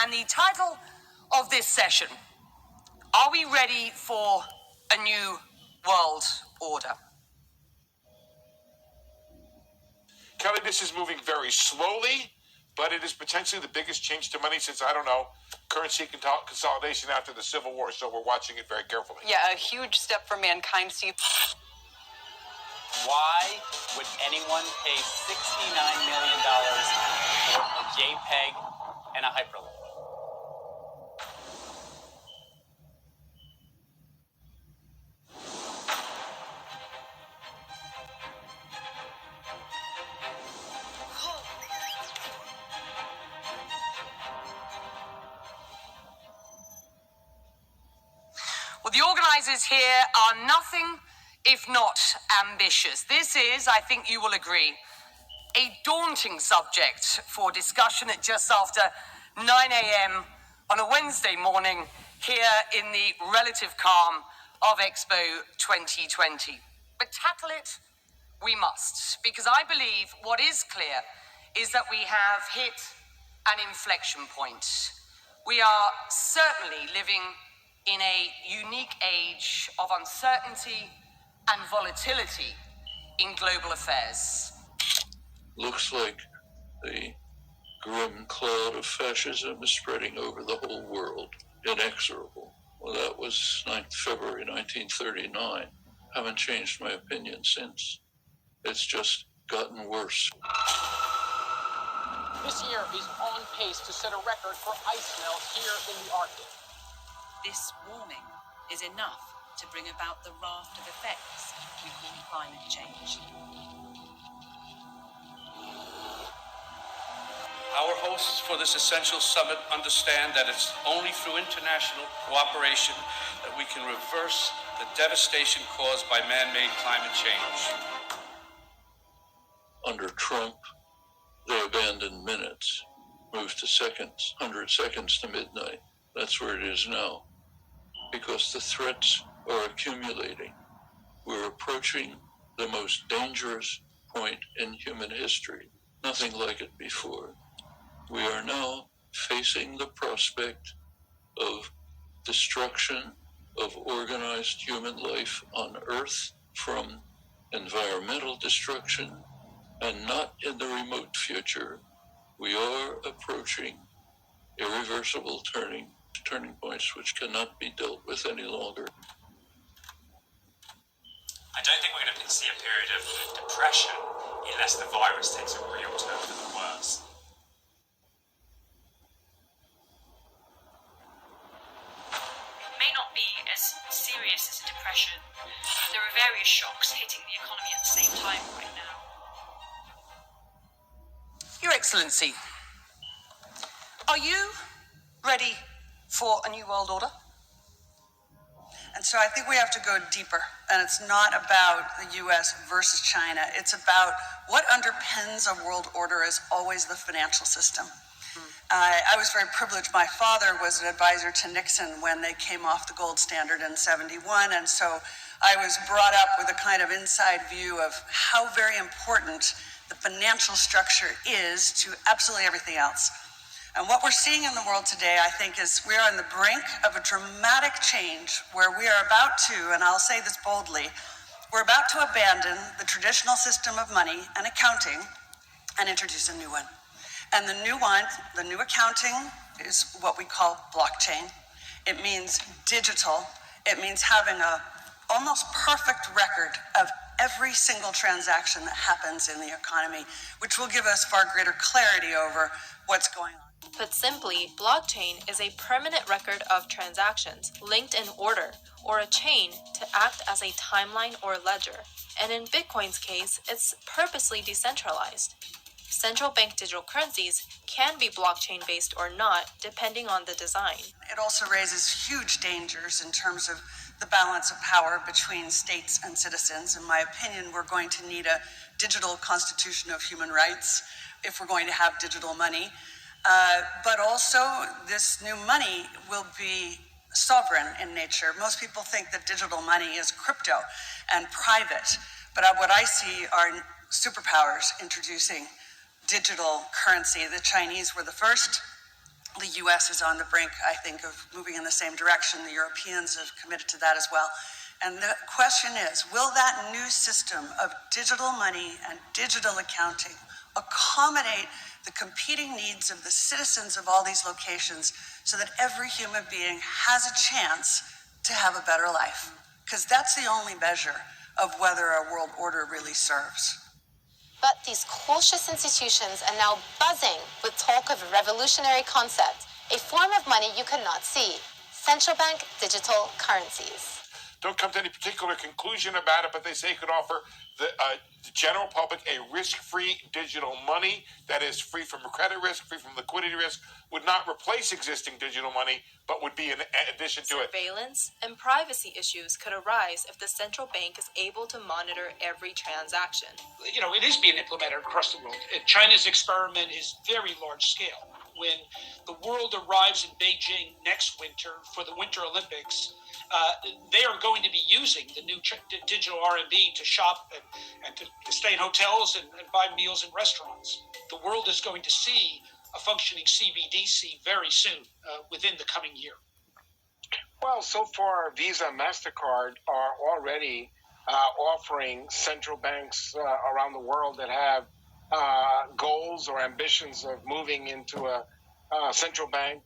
And the title of this session, are we ready for a new world order? Kelly, this is moving very slowly, but it is potentially the biggest change to money since, I don't know, currency consolidation after the Civil War. So we're watching it very carefully. Yeah, a huge step for mankind, Steve. Why would anyone pay $69 million for a JPEG and a hyperlink? Well, the organizers here are nothing if not ambitious. This is, I think you will agree, a daunting subject for discussion at just after 9 a.m. on a Wednesday morning here in the relative calm of Expo 2020. But tackle it we must, because I believe what is clear is that we have hit an inflection point. We are certainly living in a unique age of uncertainty and volatility in global affairs. Looks like the grim cloud of fascism is spreading over the whole world, inexorable. Well, that was 9th February 1939. Haven't changed my opinion since. It's just gotten worse. This year is on pace to set a record for ice melt here in the Arctic. This warming is enough to bring about the raft of effects we call climate change. Our hosts for this essential summit understand that it's only through international cooperation that we can reverse the devastation caused by man-made climate change. Under Trump, they abandoned minutes, moved to seconds, 100 seconds to midnight. That's where it is now. Because the threats are accumulating. We're approaching the most dangerous point in human history. Nothing like it before. We are now facing the prospect of destruction of organized human life on Earth from environmental destruction, and not in the remote future. We are approaching irreversible turning points which cannot be dealt with any longer. I don't think we're going to see a period of depression unless the virus takes a real turn for the worse. It may not be as serious as a depression. There are various shocks hitting the economy at the same time right now. Your Excellency, are you ready for a new world order? And so I think we have to go deeper. And it's not about the US versus China. It's about what underpins a world order is always the financial system. I was very privileged. My father was an advisor to Nixon when they came off the gold standard in '71. And so I was brought up with a kind of inside view of how very important the financial structure is to absolutely everything else. And what we're seeing in the world today, I think, is we are on the brink of a dramatic change where we are about to, and I'll say this boldly, we're about to abandon the traditional system of money and accounting and introduce a new one. And the new one, the new accounting, is what we call blockchain. It means digital. It means having a almost perfect record of every single transaction that happens in the economy, which will give us far greater clarity over what's going on. Put simply, blockchain is a permanent record of transactions linked in order, or a chain to act as a timeline or ledger. And in Bitcoin's case, it's purposely decentralized. Central bank digital currencies can be blockchain-based or not, depending on the design. It also raises huge dangers in terms of the balance of power between states and citizens. In my opinion, we're going to need a digital constitution of human rights if we're going to have digital money. But also, this new money will be sovereign in nature. Most people think that digital money is crypto and private. But what I see are superpowers introducing digital currency. The Chinese were the first. The U.S. is on the brink, I think, of moving in the same direction. The Europeans have committed to that as well. And the question is, will that new system of digital money and digital accounting accommodate the competing needs of the citizens of all these locations so that every human being has a chance to have a better life? Because that's the only measure of whether a world order really serves. But these cautious institutions are now buzzing with talk of a revolutionary concept, a form of money you cannot see: central bank digital currencies. Don't come to any particular conclusion about it, but they say it could offer the general public a risk-free digital money that is free from credit risk, free from liquidity risk, would not replace existing digital money, but would be an addition to it. Surveillance and privacy issues could arise if the central bank is able to monitor every transaction. You know, it is being implemented across the world. China's experiment is very large scale. When the world arrives in Beijing next winter for the Winter Olympics, they are going to be using the new digital RMB to shop and to stay in hotels and buy meals in restaurants. The world is going to see a functioning CBDC very soon, within the coming year. Well, so far, Visa and MasterCard are already offering central banks around the world that have goals or ambitions of moving into a central bank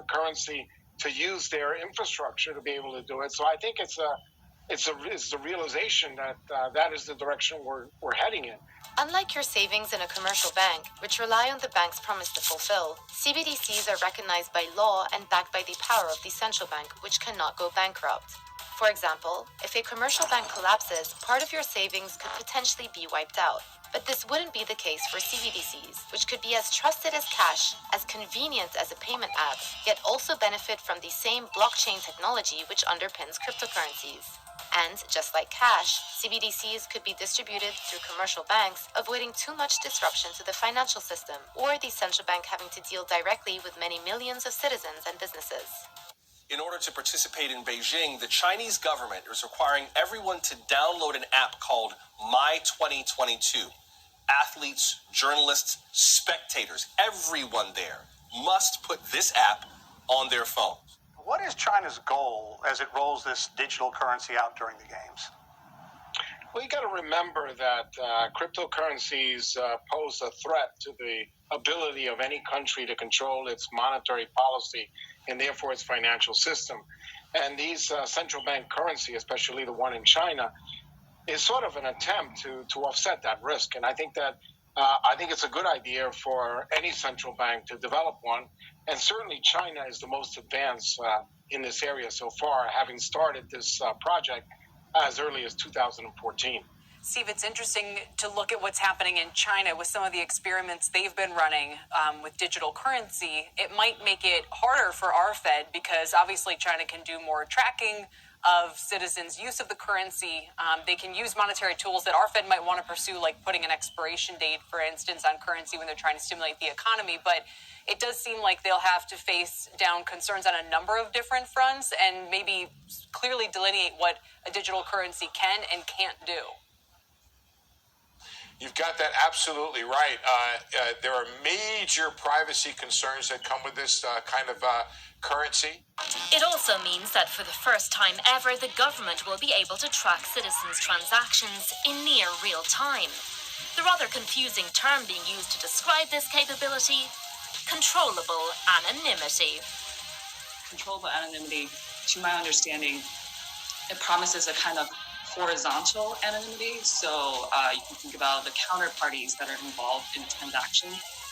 currency to use their infrastructure to be able to do it. So I think it's the realization that that is the direction we're heading in. Unlike your savings in a commercial bank, which rely on the bank's promise to fulfill, CBDCs are recognized by law and backed by the power of the central bank, which cannot go bankrupt. For example, if a commercial bank collapses, part of your savings could potentially be wiped out. But this wouldn't be the case for CBDCs, which could be as trusted as cash, as convenient as a payment app, yet also benefit from the same blockchain technology which underpins cryptocurrencies. And, just like cash, CBDCs could be distributed through commercial banks, avoiding too much disruption to the financial system, or the central bank having to deal directly with many millions of citizens and businesses. In order to participate in Beijing, the Chinese government is requiring everyone to download an app called My 2022. Athletes, journalists, spectators, everyone there must put this app on their phone. What is China's goal as it rolls this digital currency out during the games? Well, you got to remember that cryptocurrencies pose a threat to the ability of any country to control its monetary policy and therefore its financial system. And these central bank currency, especially the one in China, is sort of an attempt to offset that risk. And I think that I think it's a good idea for any central bank to develop one. And certainly China is the most advanced in this area so far, having started this project as early as 2014. Steve, it's interesting to look at what's happening in China with some of the experiments they've been running with digital currency. It might make it harder for our Fed because obviously China can do more tracking of citizens' use of the currency. They can use monetary tools that our Fed might want to pursue, like putting an expiration date, for instance, on currency when they're trying to stimulate the economy. But it does seem like they'll have to face down concerns on a number of different fronts and maybe clearly delineate what a digital currency can and can't do. You've got that absolutely right. There are major privacy concerns that come with this kind of currency. It also means that for the first time ever, the government will be able to track citizens' transactions in near real time. The rather confusing term being used to describe this capability: controllable anonymity. Controllable anonymity, to my understanding, it promises a kind of horizontal anonymity. So you can think about the counterparties that are involved in a transaction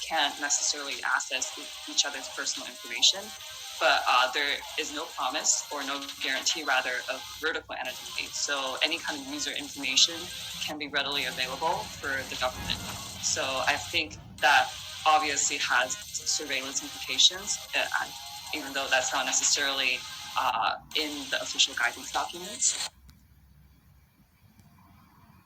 can't necessarily access each other's personal information, but there is no promise or no guarantee, rather, of vertical anonymity. So any kind of user information can be readily available for the government. So I think that obviously has surveillance implications, even though that's not necessarily in the official guidance documents.